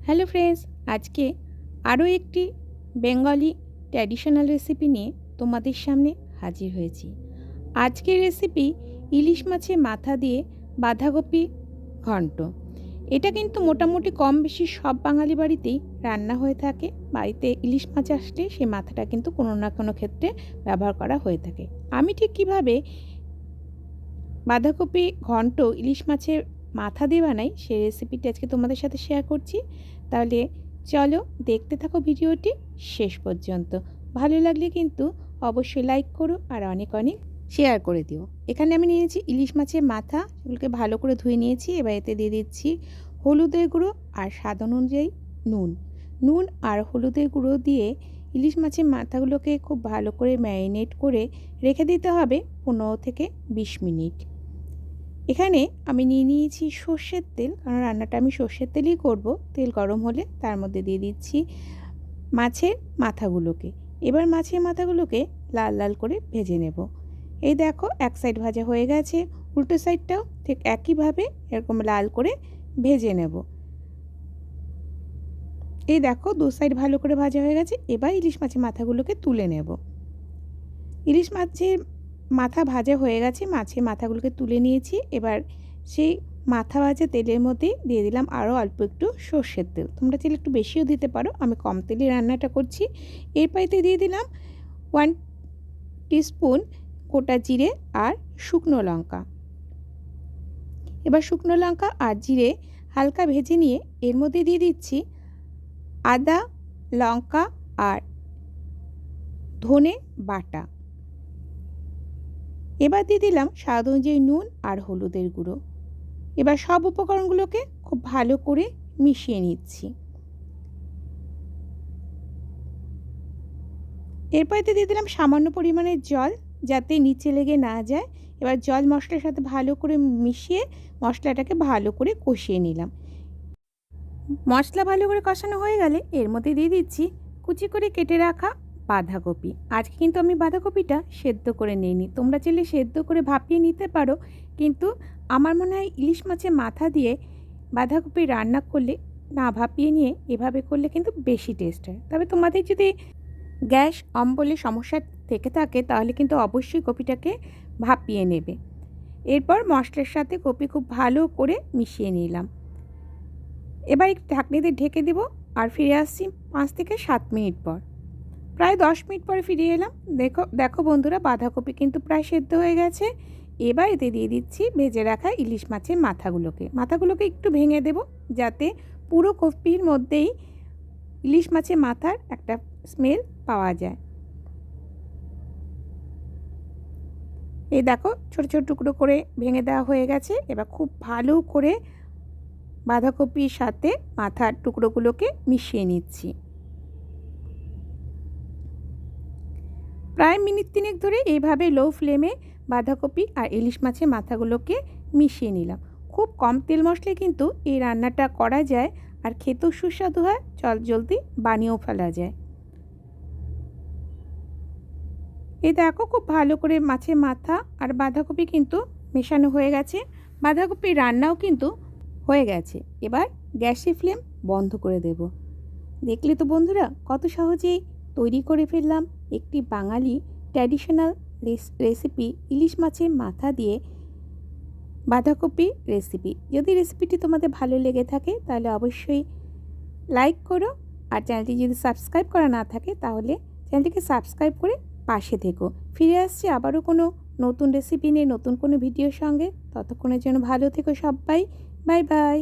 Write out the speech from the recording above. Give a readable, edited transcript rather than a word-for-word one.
Hello friends, আজকে আরও একটি বেঙ্গলি ট্র্যাডিশনাল রেসিপি নিয়ে তোমাদের সামনে হাজির হয়েছি। আজকের রেসিপি ইলিশ মাছের মাথা দিয়ে বাঁধাকপি ঘন্ট। এটা কিন্তু মোটামুটি কম বেশি সব বাঙালি বাড়িতেই রান্না হয়ে থাকে। বাড়িতে ইলিশ মাছ আসলে সেই মাথাটা কিন্তু কোনো না কোনো ক্ষেত্রে ব্যবহার করা হয়ে থাকে। আমি ঠিক কীভাবে বাঁধাকপি ঘন্ট ইলিশ মাছের মাথা দিয়ে বানাই সেই রেসিপিটি আজকে তোমাদের সাথে শেয়ার করছি। তাহলে চলো দেখতে থাকো ভিডিওটি শেষ পর্যন্ত। ভালো লাগলে কিন্তু অবশ্যই লাইক করো আর অনেক অনেক শেয়ার করে দিও। এখানে আমি নিয়েছি ইলিশ মাছের মাথা, সেগুলোকে ভালো করে ধুয়ে নিয়েছি। এবার এতে দিয়ে দিচ্ছি হলুদের গুঁড়ো আর স্বাদ অনুযায়ী নুন আর হলুদের গুঁড়ো দিয়ে ইলিশ মাছের মাথাগুলোকে খুব ভালো করে ম্যারিনেট করে রেখে দিতে হবে 15 থেকে 20 মিনিট। এখানে আমি নিয়ে নিয়েছি সর্ষের তেল, কারণ রান্নাটা আমি সর্ষের তেলেই করব। তেল গরম হলে তার মধ্যে দিয়ে দিচ্ছি মাছের মাথাগুলোকে। এবার মাছের মাথাগুলোকে লাল লাল করে ভেজে নেব। এই দেখো, এক সাইড ভাজা হয়ে গেছে, উল্টো সাইডটাও ঠিক একইভাবে এরকম লাল করে ভেজে নেব। এই দেখো, দু সাইড ভালো করে ভাজা হয়ে গেছে। এবার ইলিশ মাছের মাথাগুলোকে তুলে নেব। ইলিশ মাছের মাথা ভাজা হয়ে গেছে, মাছের মাথাগুলোকে তুলে নিয়েছি। এবার সেই মাথা ভাজা তেলের মধ্যে দিয়ে দিলাম আরও অল্প একটু সর্ষের তেল। তোমরা চাইলে একটু বেশিও দিতে পারো, আমি কম তেলে রান্নাটা করছি। এরপরে দিয়ে দিলাম 1 টিস্পুন গোটা জিরে আর শুকনো লঙ্কা। এবার শুকনো লঙ্কা আর জিরে হালকা ভেজে নিয়ে এর মধ্যে দিয়ে দিচ্ছি আদা, লঙ্কা আর ধনে বাটা। এবার দিয়ে দিলাম স্বাদ অনুযায়ী নুন আর হলুদের গুঁড়ো। এবার সব উপকরণগুলোকে খুব ভালো করে মিশিয়ে নিচ্ছি। এরপর দিয়ে দিলাম সামান্য পরিমাণের জল, যাতে নিচে লেগে না যায়। এবার জল মশলার সাথে ভালো করে মিশিয়ে মশলাটাকে ভালো করে কষিয়ে নিলাম। মশলা ভালো করে কষানো হয়ে গেলে এর মধ্যে দিয়ে দিচ্ছি কুচি করে কেটে রাখা বাঁধাকপি। আজকে কিন্তু আমি বাঁধাকপিটা সেদ্ধ করে নিইনি, তোমরা চাইলে সেদ্ধ করে ভাপিয়ে নিতে পারো, কিন্তু আমার মনে হয় ইলিশ মাছের মাথা দিয়ে বাঁধাকপি রান্না করলে না ভাপিয়ে নিয়ে এভাবে করলে কিন্তু বেশি টেস্ট হয়। তবে তোমাদের যদি গ্যাস অম্বলের সমস্যা থেকে থাকে তাহলে কিন্তু অবশ্যই কপিটাকে ভাপিয়ে নেবে। এরপর মশলার সাথে কপি খুব ভালো করে মিশিয়ে নিলাম। এবার একটু ঢাকনিতে ঢেকে দেবো আর ফিরে আসছি 5 থেকে 7 মিনিট পর। প্রায় 10 মিনিট পরে ফিরে এলাম। দেখো বন্ধুরা, বাঁধাকপি কিন্তু প্রায় সেদ্ধ হয়ে গেছে। এবার এতে দিয়ে দিচ্ছি ভেজে রাখা ইলিশ মাছের মাথাগুলোকে একটু ভেঙে দেব, যাতে পুরো কপির মধ্যেই ইলিশ মাছের মাথার একটা স্মেল পাওয়া যায়। এই দেখো, ছোট ছোট টুকরো করে ভেঙে দেওয়া হয়ে গেছে। এবার খুব ভালো করে বাঁধাকপির সাথে মাথার টুকরোগুলোকে মিশিয়ে নিচ্ছি। প্রায় মিনিট 3 ধরে এইভাবে লো ফ্লেমে বাঁধাকপি আর ইলিশ মাছের মাথাগুলোকে মিশিয়ে নিলাম। খুব কম তেল মশলায় কিন্তু এই রান্নাটা করা যায়, আর খেতেও সুস্বাদু হয়, জলদি বানিয়েও ফেলা যায়। এই দেখো, খুব ভালো করে মাছের মাথা আর বাঁধাকপি কিন্তু মেশানো হয়ে গেছে। বাঁধাকপির রান্নাও কিন্তু হয়ে গেছে। এবার গ্যাসের ফ্লেম বন্ধ করে দেব। দেখলে তো বন্ধুরা, কত সহজেই তৈরি করে ফেললাম একটি বাঙালি ট্র্যাডিশনাল রেসিপি, ইলিশ মাছের মাথা দিয়ে বাঁধাকপি রেসিপি। যদি রেসিপিটি তোমাদের ভালো লেগে থাকে তাহলে অবশ্যই লাইক করো, আর চ্যানেলটি যদি সাবস্ক্রাইব করা না থাকে তাহলে চ্যানেলটিকে সাবস্ক্রাইব করে পাশে থেকো। ফিরে আসছি আবারও কোনো নতুন রেসিপি নিয়ে, নতুন কোনো ভিডিওর সঙ্গে। ততক্ষণের জন্য ভালো থেকো সবাই। Bye bye.